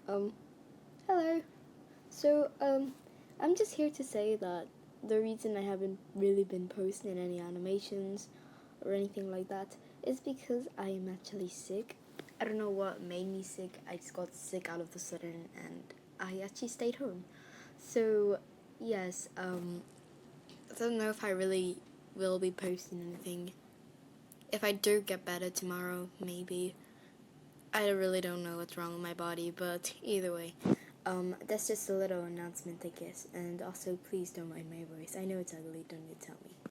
Um, Hello. So, I'm just here to say that the reason I haven't really been posting any animations or anything like that is because I am actually sick. I don't know what made me sick. I just got sick out of the sudden and I actually stayed home. So, yes, I don't know if I really will be posting anything. If I do get better tomorrow, maybe. I really don't know what's wrong with my body, but either way, that's just a little announcement, I guess. And also, please don't mind my voice. I know it's ugly, don't you tell me.